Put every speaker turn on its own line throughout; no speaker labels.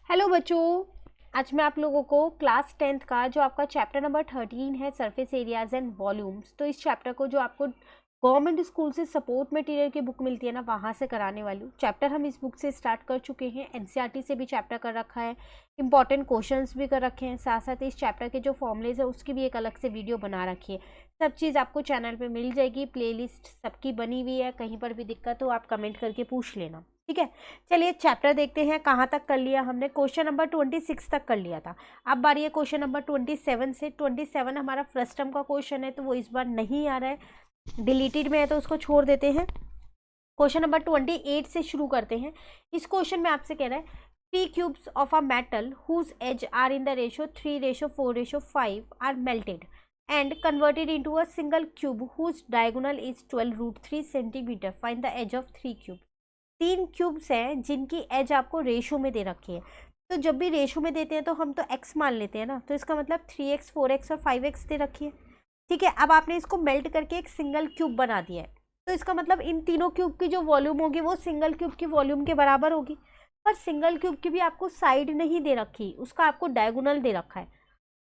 Hello बच्चों। आज मैं आप लोगों को क्लास 10th का जो आपका चैप्टर नंबर 13 है सरफेस एरियाज एंड वॉल्यूम्स, तो इस चैप्टर को जो आपको गवर्नमेंट स्कूल से सपोर्ट मटेरियल की बुक मिलती है ना, वहाँ से कराने वाली हूँ। चैप्टर हम इस बुक से स्टार्ट कर चुके हैं, एनसीईआरटी से भी चैप्टर कर रखा है, इंपॉर्टेंट क्वेश्चंस भी कर रखे हैं, साथ साथ इस चैप्टर के जो फॉर्मुलेज है उसकी भी एक अलग से वीडियो बना रखी है। सब चीज़ आपको चैनल पे मिल जाएगी, प्लेलिस्ट सबकी बनी हुई है। कहीं पर भी दिक्कत हो आप कमेंट करके पूछ लेना, ठीक है। चलिए चैप्टर देखते हैं कहाँ तक कर लिया हमने। क्वेश्चन नंबर 26 तक कर लिया था। अब बारी है क्वेश्चन नंबर 27 से। 27 हमारा फर्स्ट टर्म का क्वेश्चन है, तो वो इस बार नहीं आ रहा है, डिलीटेड में है, तो उसको छोड़ देते हैं। क्वेश्चन नंबर 28 से शुरू करते हैं। इस क्वेश्चन में आपसे कह रहा है 3 cubes of a metal whose edge are in the ratio 3:4:5 are melted and converted into a single cube whose diagonal is 12√3 centimeter. Find the edge of 3 cubes. 3 cubes हैं जिनकी एज आपको रेशो में दे रखी है। तो जब भी रेशो में देते हैं तो हम तो x मान लेते हैं ना, तो इसका मतलब 3x 4x और 5x दे रखी है, ठीक है। अब आपने इसको मेल्ट करके एक सिंगल क्यूब बना दिया है, तो इसका मतलब इन तीनों क्यूब की जो वॉल्यूम होगी वो सिंगल क्यूब की वॉल्यूम के बराबर होगी। पर सिंगल क्यूब की भी आपको साइड नहीं दे रखी, उसका आपको डायगोनल दे रखा है।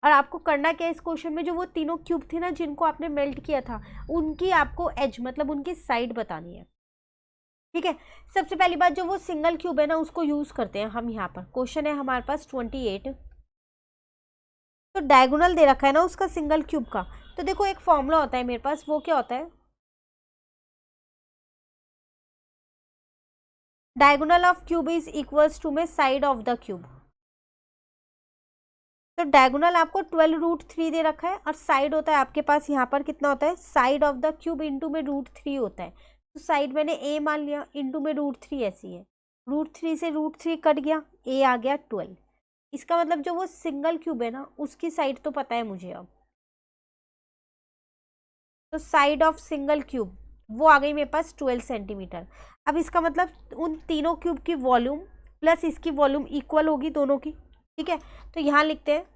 और आपको करना क्या है इस क्वेश्चन में, जो वो तीनों क्यूब थे ना जिनको आपने मेल्ट किया था, उनकी आपको एज मतलब उनकी साइड बतानी है, ठीक है। सबसे पहली बात, जो वो सिंगल क्यूब है ना उसको यूज करते हैं हम यहाँ पर। क्वेश्चन है हमारे पास 28, तो डायगोनल दे रखा है ना उसका सिंगल क्यूब का। तो देखो एक फॉर्मूला होता है मेरे पास, वो क्या होता है, diagonal of cube is equals to में साइड ऑफ द क्यूब। तो डायगोनल आपको 12√3 दे रखा है, और साइड होता है आपके पास यहाँ पर कितना होता है, side of the cube into में √3 होता है। तो साइड मैंने a मान लिया, इंटू में √3 ऐसी है, √3 से √3 कट गया, a आ गया 12। इसका मतलब जो वो सिंगल क्यूब है ना उसकी साइड तो पता है मुझे अब। तो साइड ऑफ सिंगल क्यूब वो आ गई मेरे पास 12 सेंटीमीटर। अब इसका मतलब उन तीनों क्यूब की वॉल्यूम प्लस इसकी वॉल्यूम इक्वल होगी दोनों की, ठीक है। तो यहाँ लिखते हैं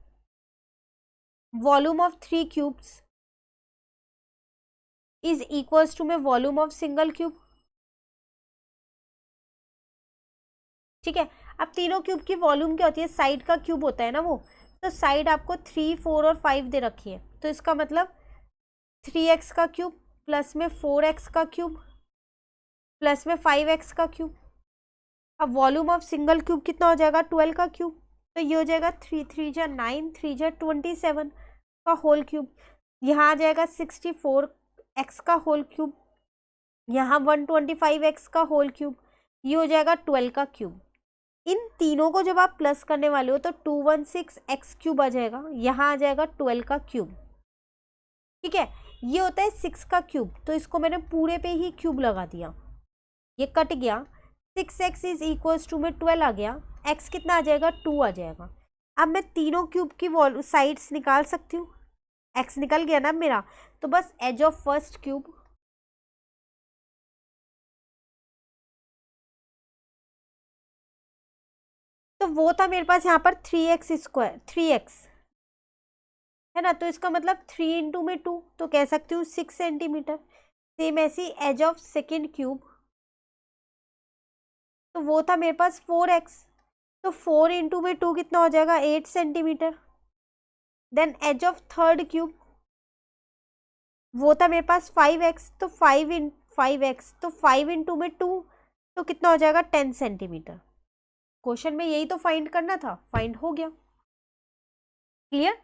volume of 3 cubes is equals to में वॉल्यूम ऑफ सिंगल क्यूब, ठीक है। अब तीनों क्यूब की वॉल्यूम क्या होती है, साइड का क्यूब होता है ना वो। तो साइड आपको 3 4 और 5 दे रखी है, तो इसका मतलब 3x का क्यूब प्लस में 4x का क्यूब प्लस में 5x का क्यूब। अब वॉल्यूम ऑफ सिंगल क्यूब कितना हो जाएगा, 12 का क्यूब। तो ये हो जाएगा 3 3 जा 9, 3 जा 27 का होल क्यूब। यहाँ आ जाएगा 64x का होल क्यूब, यहाँ 125x का होल क्यूब, ये हो जाएगा 12 का क्यूब। इन तीनों को जब आप प्लस करने वाले हो तो 216x क्यूब आ जाएगा, यहाँ आ जाएगा 12 का क्यूब, ठीक है। ये होता है 6 का क्यूब, तो इसको मैंने पूरे पे ही क्यूब लगा दिया, ये कट गया। 6x इज इक्वल्स टू में 12 आ गया, x कितना आ जाएगा, 2 आ जाएगा। अब मैं तीनों क्यूब की साइड्स निकाल सकती हूँ, x निकल गया ना मेरा। तो बस एज ऑफ फर्स्ट क्यूब, तो वो था मेरे पास यहाँ पर 3x², 3x है ना। तो इसका मतलब 3 इंटू में 2, तो कह सकती हूँ 6 सेंटीमीटर। सेम ऐसी एज ऑफ सेकेंड क्यूब, तो वो था मेरे पास 4x, तो 4 इंटू में 2 कितना हो जाएगा, 8 centimetre. Then edge of third cube, वो था मेरे पास 5x, तो 5x, तो 5 इंटू में 2, तो कितना हो जाएगा, 10 सेंटीमीटर। क्वेश्चन में यही तो फाइंड करना था, फाइंड हो गया। क्लियर।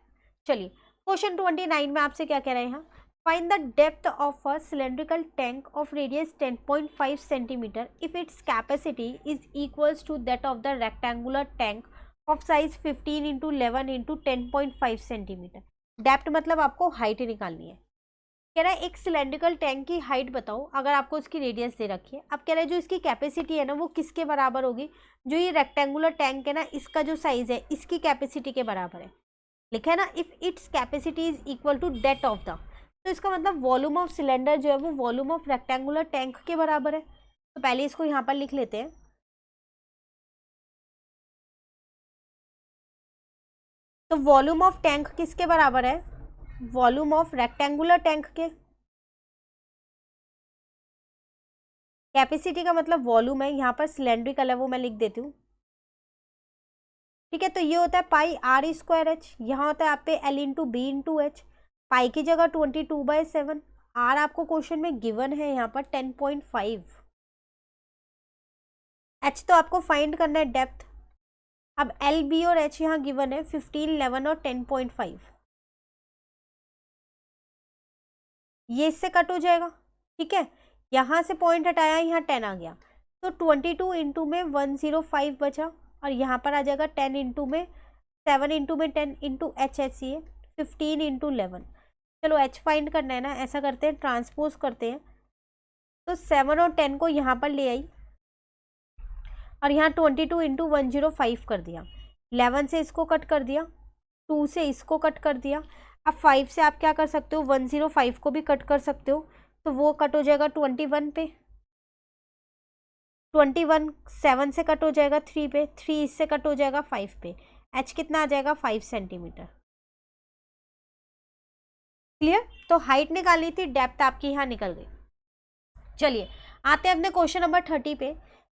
चलिए क्वेश्चन 29 में आपसे क्या कह रहे हैं, find the depth of a cylindrical tank of radius 10.5 centimetre if its capacity is equals to that of the rectangular tank of size 15 into 11 into 10.5 centimetre. Depth मतलब आपको हाइट निकालनी है। कह रहा है एक सिलेंड्रिकल टैंक की हाइट बताओ अगर आपको उसकी रेडियस दे रखी है। अब कह रहा है जो इसकी कैपेसिटी है ना वो किसके बराबर होगी, जो ये रेक्टेंगुलर टैंक है ना इसका जो साइज है इसकी कैपेसिटी के बराबर है। लिखा है ना if its capacity is equal to that of the, तो इसका मतलब वॉल्यूम ऑफ सिलेंडर जो है वो वॉल्यूम ऑफ रेक्टेंगुलर टैंक के बराबर है। तो पहले इसको यहाँ पर लिख लेते हैं। तो वॉल्यूम ऑफ टैंक किसके बराबर है, वॉल्यूम ऑफ रेक्टेंगुलर टैंक के। कैपेसिटी का मतलब वॉल्यूम है, यहाँ पर सिलेंड्रिकल है वो मैं लिख देती हूँ। ठीक है, तो ये होता है पाई आर स्क्वायर एच, यहाँ होता है आप पे L into B into H, pi की जगह 22/7, आर आपको क्वेश्चन में गिवन है यहाँ पर 10.5, एच तो आपको फाइंड करना है डेप्थ। अब एल बी और एच यहाँ गिवन है 15, 11 और 10.5, ये इससे कट हो जाएगा। ठीक है, यहाँ से पॉइंट हटाया, यहाँ 10 आ गया, तो 22 इंटू में 105 बचा, और यहाँ पर आ जाएगा 10 इंटू में 7 इंटू में 10 इंटू एच एच, ये 15 इंटू 11। चलो एच फाइंड करना है ना, ऐसा करते हैं ट्रांसपोज करते हैं, तो 7 और 10 को यहाँ पर ले आई, और यहाँ 22 इंटू 105 कर दिया, 11 से इसको कट कर दिया, 2 से इसको कट कर दिया। अब 5 से आप क्या कर सकते हो, 105 को भी कट कर सकते हो, तो वो कट हो जाएगा 21 पे, 21 7 से कट हो जाएगा 3 पे, 3 इससे कट हो जाएगा 5 पे, एच कितना आ जाएगा 5 सेंटीमीटर। क्लियर, तो हाइट निकालनी थी, डेप्थ आपकी यहाँ निकल गई। चलिए आते हैं अपने क्वेश्चन नंबर 30 पे।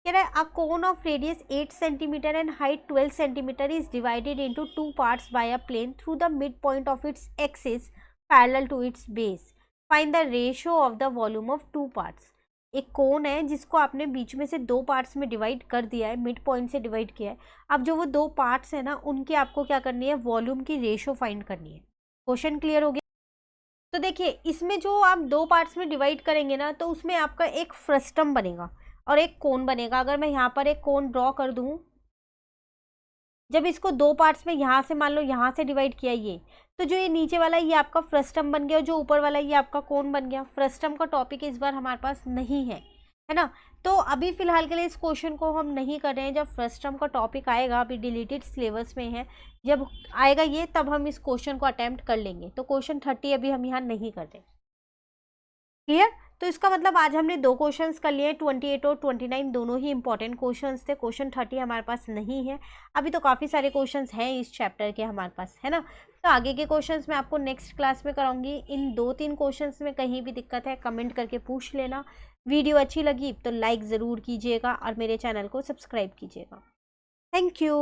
कह रहा है a cone of radius 8 centimetre and height 12 centimetre is divided into 2 parts by a plane through the midpoint of its axis parallel to its base, find the ratio of the volume of 2 parts. एक cone है जिसको आपने बीच में से 2 parts में divide कर दिया है, मिड पॉइंट से डिवाइड किया है। अब जो वो 2 पार्ट्स है ना, उनकी आपको क्या करनी है, वॉल्यूम की रेशियो फाइंड करनी है। क्वेश्चन क्लियर हो गया? तो देखिए इसमें जो आप 2 पार्ट्स में डिवाइड करेंगे ना, तो उसमें आपका एक फ्रस्टम बनेगा और एक कोन बनेगा। अगर मैं यहाँ पर एक कोन ड्रॉ कर दूँ, जब इसको 2 पार्ट्स में यहाँ से मान लो यहाँ से डिवाइड किया ये, तो जो ये नीचे वाला ये आपका फ्रस्टम बन गया, और जो ऊपर वाला ये आपका कोन बन गया। फ्रस्टम का टॉपिक इस बार हमारे पास नहीं है ना, तो अभी फिलहाल के लिए इस क्वेश्चन को हम नहीं कर रहे हैं। जब फ्रस्टम का टॉपिक आएगा, अभी डिलीटेड सिलेबस में है, जब आएगा ये तब हम इस क्वेश्चन को अटेम्प्ट कर लेंगे। तो क्वेश्चन 30 अभी हम यहाँ नहीं कर रहे। क्लियर? तो इसका मतलब आज हमने 2 क्वेश्चंस कर लिए, 28 और 29 दोनों ही इंपॉर्टेंट क्वेश्चंस थे। क्वेश्चन 30 हमारे पास नहीं है अभी, तो काफ़ी सारे क्वेश्चंस हैं इस चैप्टर के हमारे पास, है ना। तो आगे के क्वेश्चंस मैं आपको नेक्स्ट क्लास में कराऊंगी। इन 2-3 क्वेश्चंस में कहीं भी दिक्कत है कमेंट करके पूछ लेना। वीडियो अच्छी लगी तो लाइक ज़रूर कीजिएगा और मेरे चैनल को सब्सक्राइब कीजिएगा। Thank you.